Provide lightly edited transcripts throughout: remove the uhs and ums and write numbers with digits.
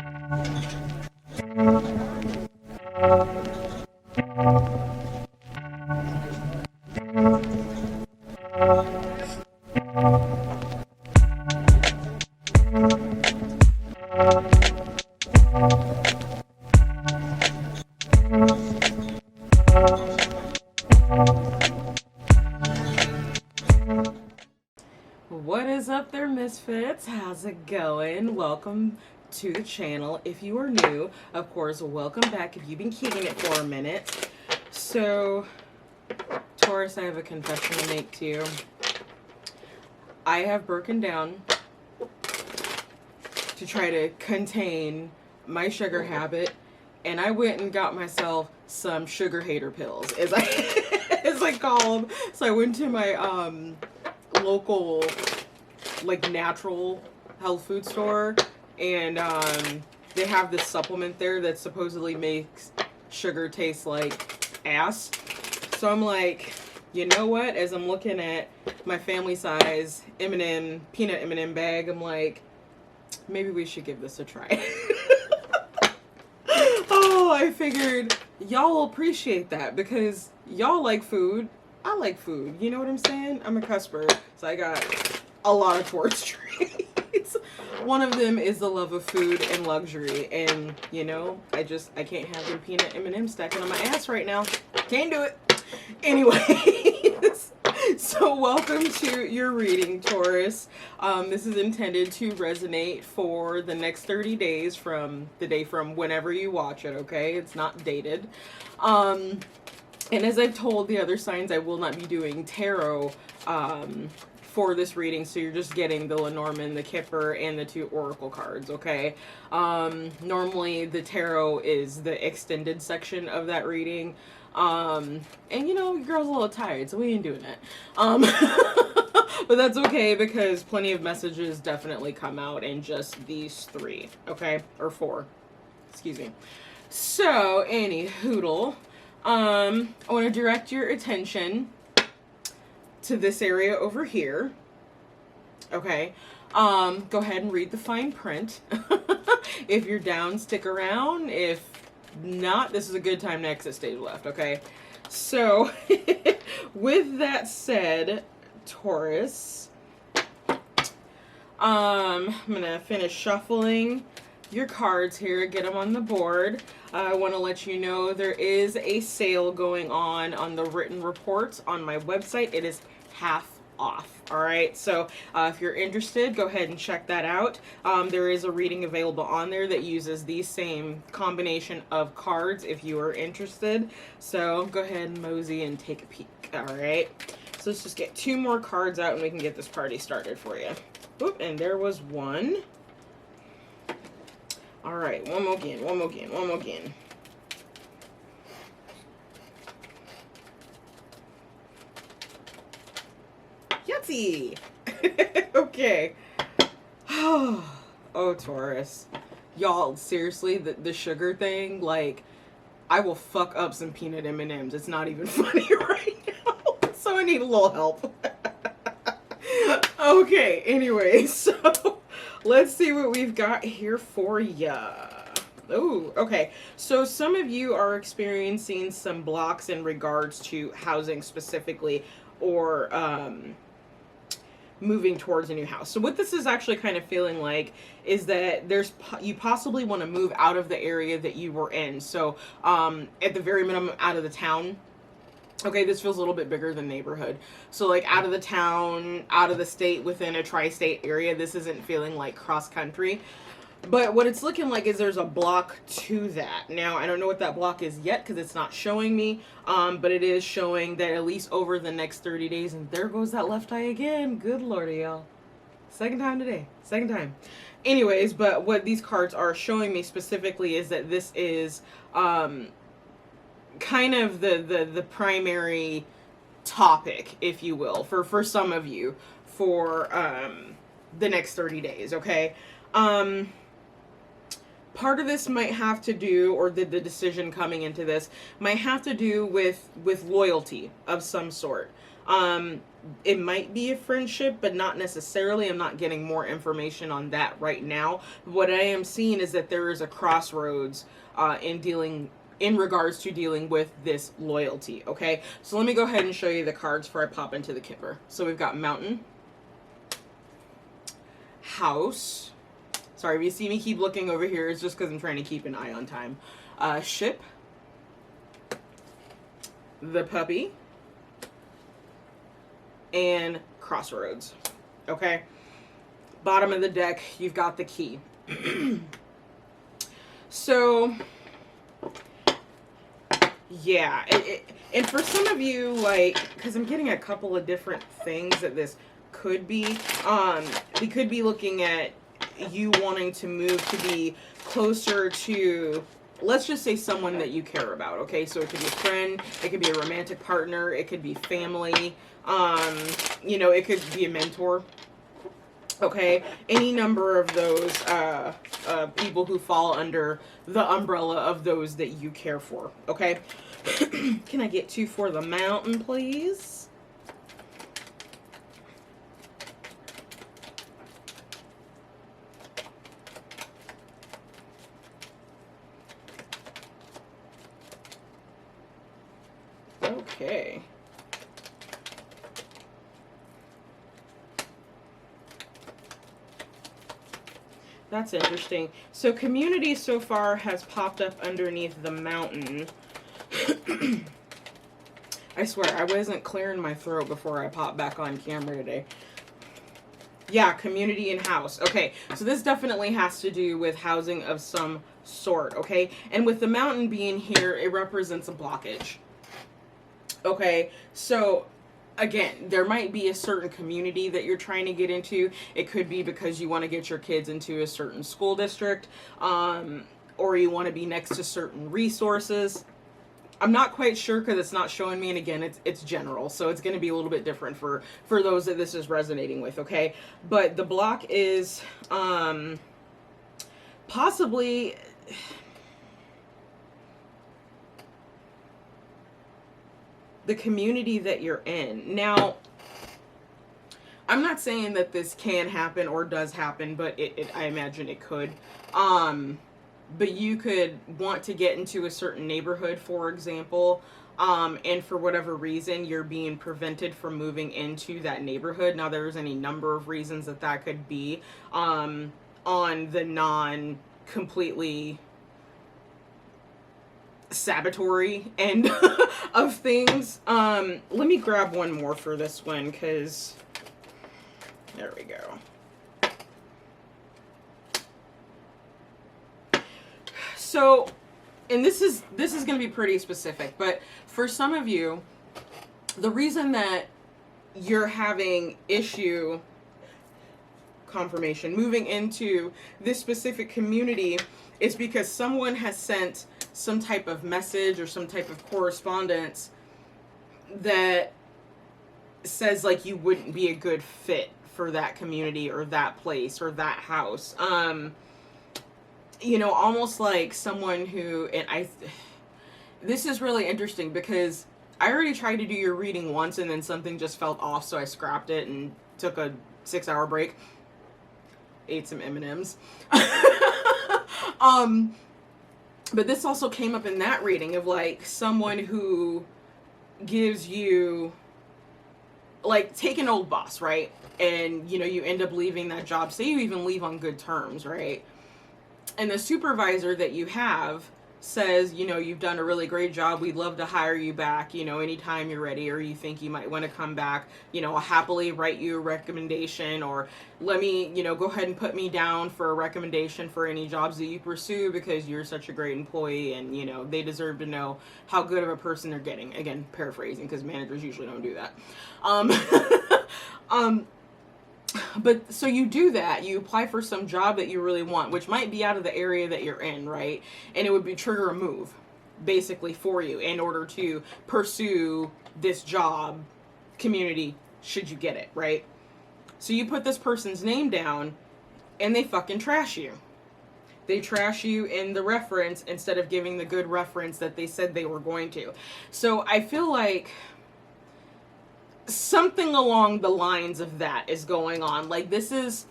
What is up there, misfits? How's it going? Welcome to the channel. If you are new, of course, welcome back if you've been kicking it for a minute. So, Taurus, I have a confession to make to you. I have broken down to try to contain my sugar habit, and I went and got myself some sugar hater pills, as I call them. So I went to my local natural health food store, and they have this supplement there that supposedly makes sugar taste like ass. So I'm like, you know what, as I'm looking at my family size peanut M&M bag, I'm like, maybe we should give this a try. Oh, I figured y'all will appreciate that because y'all like food. I like food. You know what I'm saying? I'm a cusper, so I got a lot of Taurus traits. One of them is the love of food and luxury, and you know, I can't have your peanut M&M stacking on my ass right now. Can't do it. Anyways, so welcome to your reading, Taurus. This is intended to resonate for the next 30 days from whenever you watch it, okay? It's not dated. And as I've told the other signs, I will not be doing tarot for this reading, so you're just getting the Lenormand, the Kipper, and the 2 oracle cards, okay? Normally the tarot is the extended section of that reading. And you know, your girl's a little tired, so we ain't doing that. But that's okay because plenty of messages definitely come out in just these 3, okay? Or 4, excuse me. So, any hoodle. I want to direct your attention to this area over here. Okay. Go ahead and read the fine print. If you're down, stick around. If not, this is a good time to exit stage left, okay? So, with that said, Taurus, I'm going to finish shuffling your cards here, get them on the board. I want to let you know there is a sale going on the written reports on my website. It is half off. All right, so if you're interested, go ahead and check that out. There is a reading available on there that uses the same combination of cards if you are interested. So go ahead and mosey and take a peek. All right, so let's just get 2 more cards out and we can get this party started for you. Oop, and there was one. All right, one more again. Yahtzee! Okay. Oh, Taurus. Y'all, seriously, the sugar thing, like, I will fuck up some peanut M&Ms. It's not even funny right now. So I need a little help. Okay, anyway, so let's see what we've got here for ya. Oh, okay. So some of you are experiencing some blocks in regards to housing specifically, or moving towards a new house. So what this is actually kind of feeling like is that you possibly want to move out of the area that you were in. So at the very minimum, out of the town. Okay, this feels a little bit bigger than neighborhood. So like out of the town, out of the state, within a tri-state area. This isn't feeling like cross country. But what it's looking like is there's a block to that. Now, I don't know what that block is yet because it's not showing me. But it is showing that at least over the next 30 days, and there goes that left eye again. Good lordy, y'all. Second time today. Second time. Anyways, but what these cards are showing me specifically is that this is kind of the primary topic, if you will, for some of you for the next 30 days, okay? Part of this might have to do, or the decision coming into this might have to do with loyalty of some sort. It might be a friendship, but not necessarily. I'm not getting more information on that right now. What I am seeing is that there is a crossroads in regards to dealing with this loyalty. Okay, so let me go ahead and show you the cards before I pop into the Kipper. So we've got Mountain, House. Sorry, if you see me keep looking over here, it's just because I'm trying to keep an eye on time. Ship, the Puppy, and Crossroads. Okay, bottom of the deck, you've got the Key. So yeah, and for some of you, like, because I'm getting a couple of different things that this could be, we could be looking at you wanting to move to be closer to, let's just say, someone that you care about. Okay, so it could be a friend, it could be a romantic partner, it could be family, you know, it could be a mentor. Okay, any number of those people who fall under the umbrella of those that you care for. Okay, can I get 2 for the Mountain, please? Okay. That's interesting. So community so far has popped up underneath the Mountain. I swear, I wasn't clearing my throat before I popped back on camera today. Yeah, community and house. Okay, so this definitely has to do with housing of some sort, okay? And with the Mountain being here, it represents a blockage. Okay, so again, there might be a certain community that you're trying to get into. It could be because you want to get your kids into a certain school district, or you want to be next to certain resources. I'm not quite sure because it's not showing me, and again, it's general, so it's going to be a little bit different for those that this is resonating with, okay? But the block is possibly the community that you're in. Now, I'm not saying that this can happen or does happen, but I imagine it could. But you could want to get into a certain neighborhood, for example, and for whatever reason, you're being prevented from moving into that neighborhood. Now, there's any number of reasons that could be on the non-completely sabotory end of things. Let me grab one more for this one, because there we go. So, and this is going to be pretty specific, but for some of you, the reason that you're having issue confirmation moving into this specific community is because someone has sent some type of message or some type of correspondence that says like you wouldn't be a good fit for that community or that place or that house. You know, almost like someone who, and this is really interesting because I already tried to do your reading once and then something just felt off, so I scrapped it and took a 6-hour break. Ate some M&Ms. But this also came up in that reading of like someone who gives you, like, take an old boss, right? And, you know, you end up leaving that job. Say you even leave on good terms, right? And the supervisor that you have says, you know, you've done a really great job. We'd love to hire you back, you know, anytime you're ready, or you think you might want to come back, you know, I'll happily write you a recommendation, or let me, you know, go ahead and put me down for a recommendation for any jobs that you pursue because you're such a great employee and, you know, they deserve to know how good of a person they're getting. Again, paraphrasing because managers usually don't do that. But so you do that, you apply for some job that you really want, which might be out of the area that you're in, right? And it would be trigger a move basically for you in order to pursue this job community should you get it, right? So you put this person's name down and they fucking trash you. They trash you in the reference instead of giving the good reference that they said they were going to. So I feel like something along the lines of that is going on. Like, this is,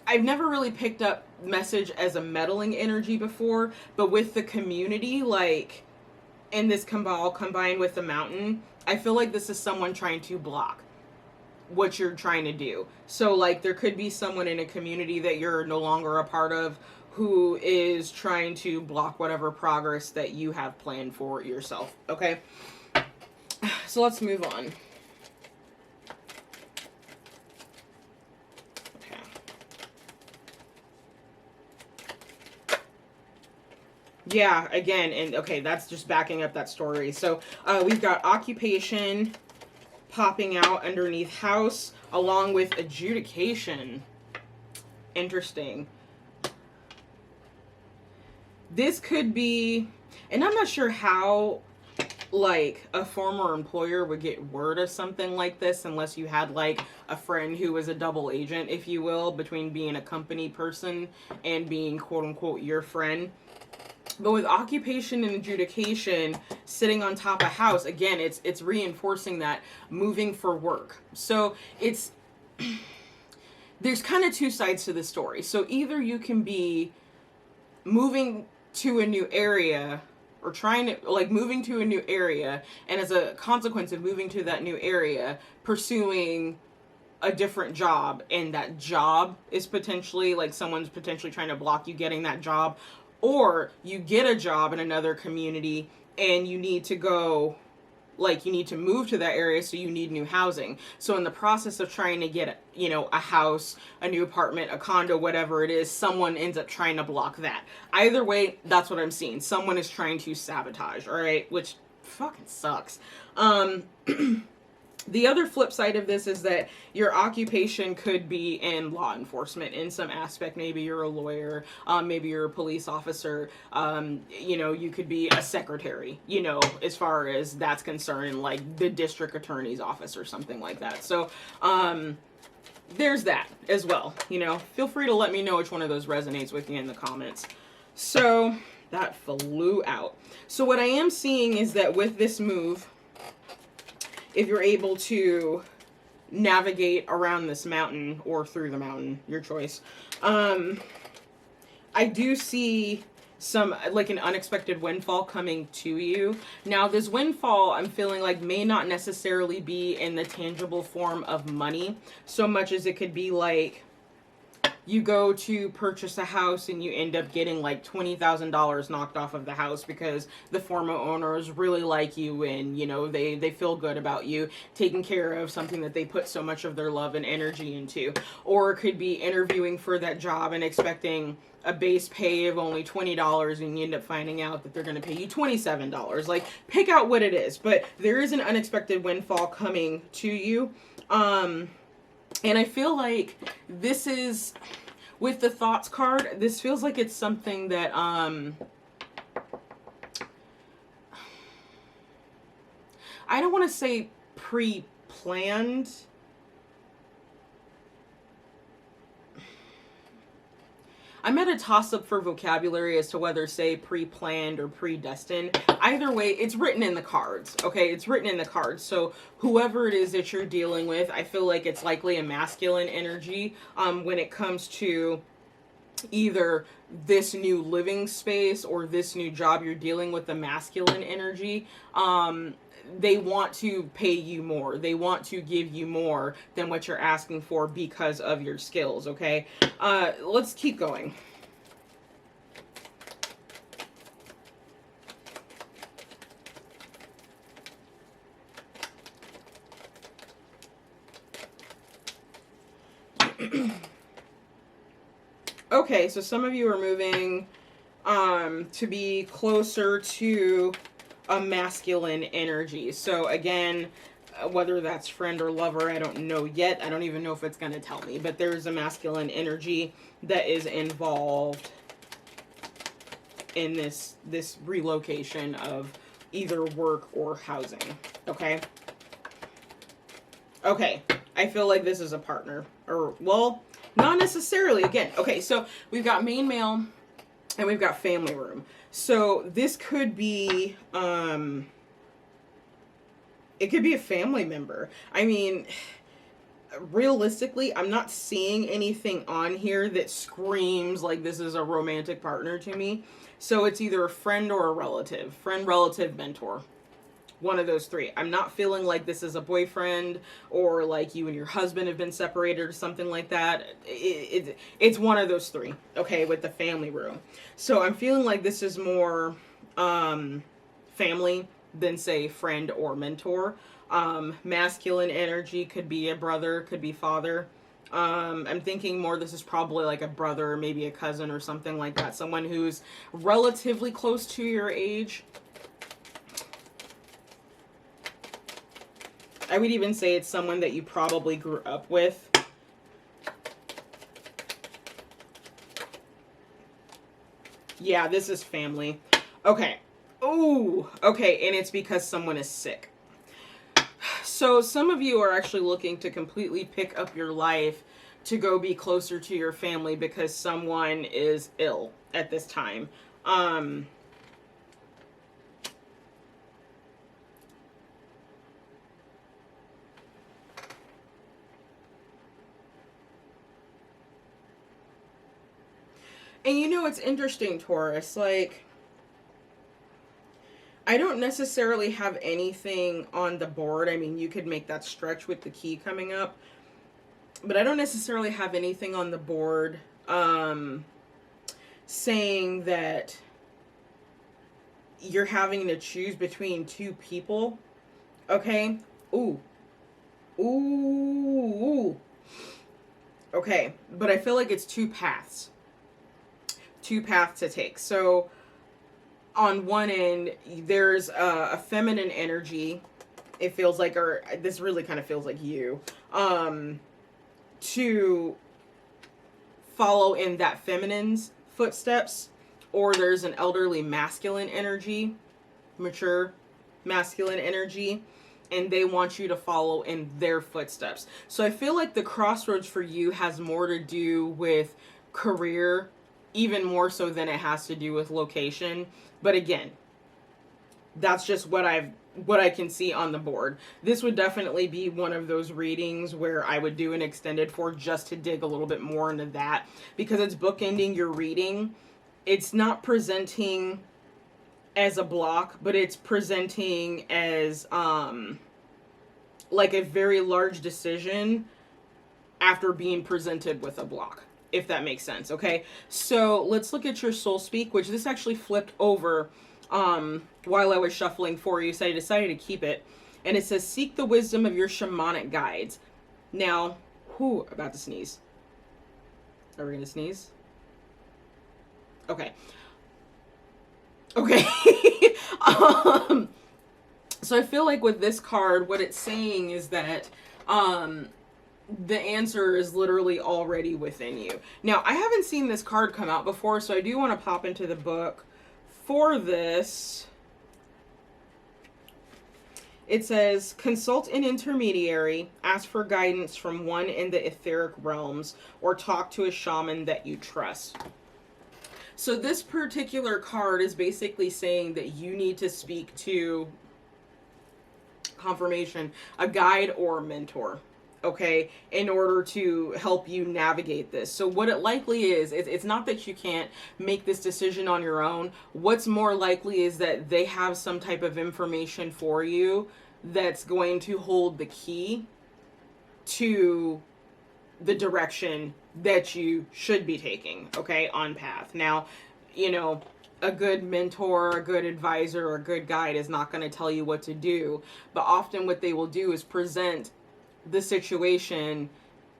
I've never really picked up message as a meddling energy before, but with the community, like, and this all combined with the mountain, I feel like this is someone trying to block what you're trying to do. So, like, there could be someone in a community that you're no longer a part of who is trying to block whatever progress that you have planned for yourself, okay? So let's move on. Okay. Yeah, again, and okay, that's just backing up that story. So we've got occupation popping out underneath house, along with adjudication. Interesting. This could be, and I'm not sure how, like, a former employer would get word of something like this unless you had, like, a friend who was a double agent, if you will, between being a company person and being, quote-unquote, your friend. But with occupation and adjudication sitting on top of house, again, it's reinforcing that moving for work. So it's, there's kind of two sides to this story. So either you can be moving to a new area, or trying to, like, moving to a new area, and as a consequence of moving to that new area, pursuing a different job, and that job is potentially, like, someone's potentially trying to block you getting that job, or you get a job in another community and you need to go, like, you need to move to that area, so you need new housing. So in the process of trying to get, you know, a house, a new apartment, a condo, whatever it is, someone ends up trying to block that. Either way, that's what I'm seeing. Someone is trying to sabotage, all right? Which fucking sucks. The other flip side of this is that your occupation could be in law enforcement in some aspect. Maybe you're a lawyer, maybe you're a police officer, you know, you could be a secretary, you know, as far as that's concerned, like the district attorney's office or something like that. So, there's that as well, you know. Feel free to let me know which one of those resonates with you in the comments. So, that flew out. So what I am seeing is that with this move, if you're able to navigate around this mountain or through the mountain, your choice, I do see some, like, an unexpected windfall coming to you. Now, this windfall, I'm feeling like, may not necessarily be in the tangible form of money, so much as it could be like, you go to purchase a house and you end up getting like $20,000 knocked off of the house because the former owners really like you, and, you know, they feel good about you taking care of something that they put so much of their love and energy into. Or it could be interviewing for that job and expecting a base pay of only $20, and you end up finding out that they're going to pay you $27. Like, pick out what it is, but there is an unexpected windfall coming to you. And I feel like this is, with the thoughts card, this feels like it's something that, I don't want to say pre-planned. I'm at a toss-up for vocabulary as to whether, say, pre-planned or predestined. Either way, it's written in the cards, okay? It's written in the cards. So whoever it is that you're dealing with, I feel like it's likely a masculine energy when it comes to either this new living space or this new job. You're dealing with the masculine energy. They want to pay you more. They want to give you more than what you're asking for because of your skills, okay? Let's keep going. Okay, so some of you are moving to be closer to a masculine energy. So again, whether that's friend or lover, I don't know yet. I don't even know if it's going to tell me, but there's a masculine energy that is involved in this relocation of either work or housing. Okay. Okay. I feel like this is a partner, or, well, not necessarily. Again, okay, so we've got main male and we've got family room. So this could be It could be a family member. I mean, realistically, I'm not seeing anything on here that screams like this is a romantic partner to me. So it's either a friend or a relative. Friend, relative, mentor. One of those three. I'm not feeling like this is a boyfriend or like you and your husband have been separated or something like that. It's one of those three, okay, with the family room. So I'm feeling like this is more family than, say, friend or mentor. Masculine energy could be a brother, could be father. I'm thinking more this is probably like a brother, maybe a cousin or something like that. Someone who's relatively close to your age. I would even say it's someone that you probably grew up with. Yeah, this is family. Okay. Ooh, okay, and it's because someone is sick. So some of you are actually looking to completely pick up your life to go be closer to your family because someone is ill at this time. And you know, it's interesting, Taurus, like, I don't necessarily have anything on the board. I mean, you could make that stretch with the key coming up, but I don't necessarily have anything on the board saying that you're having to choose between two people. Okay? Ooh. Ooh. Okay, but I feel like it's two paths. Two paths to take. So on one end, there's a feminine energy. It feels like, or this really kind of feels like you, to follow in that feminine's footsteps, or there's an elderly masculine energy, mature masculine energy, and they want you to follow in their footsteps. So I feel like the crossroads for you has more to do with career, even more so than it has to do with location. But again, that's just what I can see on the board. This would definitely be one of those readings where I would do an extended for just to dig a little bit more into that, because it's bookending your reading. It's not presenting as a block, but it's presenting as like a very large decision after being presented with a block, if that makes sense. Okay, so let's look at your soul speak, which this actually flipped over while I was shuffling for you, so I decided to keep it. And it says, seek the wisdom of your shamanic guides. Now, about to sneeze. Are we gonna sneeze? Okay. Okay. So I feel like with this card, what it's saying is that the answer is literally already within you. Now, I haven't seen this card come out before, so I do want to pop into the book for this. It says, consult an intermediary, ask for guidance from one in the etheric realms, or talk to a shaman that you trust. So this particular card is basically saying that you need to speak to, confirmation, a guide or a mentor, okay, in order to help you navigate this. So what it likely is, it's not that you can't make this decision on your own. What's more likely is that they have some type of information for you that's going to hold the key to the direction that you should be taking, okay, on path. Now, you know, a good mentor, a good advisor, or a good guide is not going to tell you what to do, but often what they will do is present the situation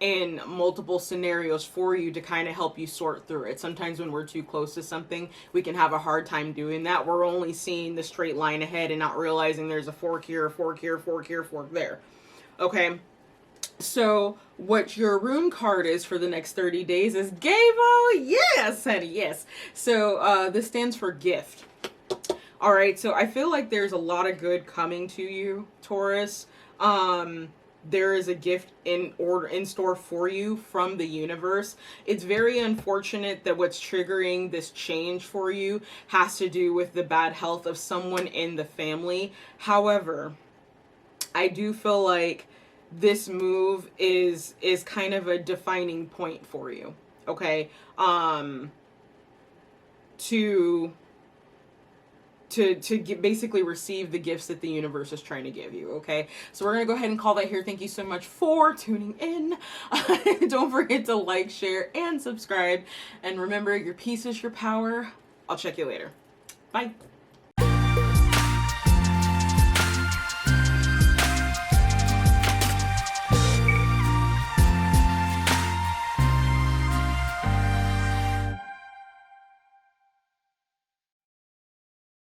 in multiple scenarios for you to kind of help you sort through it. Sometimes when we're too close to something, we can have a hard time doing that. We're only seeing the straight line ahead and not realizing there's a fork here, a fork here, fork here, fork there. Okay. So what your room card is for the next 30 days is Gavo. Yes, honey, yes. So this stands for gift. All right, so I feel like there's a lot of good coming to you, Taurus. There is a gift in store for you from the universe. It's very unfortunate that what's triggering this change for you has to do with the bad health of someone in the family. However, I do feel like this move is kind of a defining point for you. Okay. To get, basically receive the gifts that the universe is trying to give you. Okay, so we're gonna go ahead and call that here. Thank you so much for tuning in. Don't forget to like, share, and subscribe, and remember, your peace is your power. I'll check you later. Bye.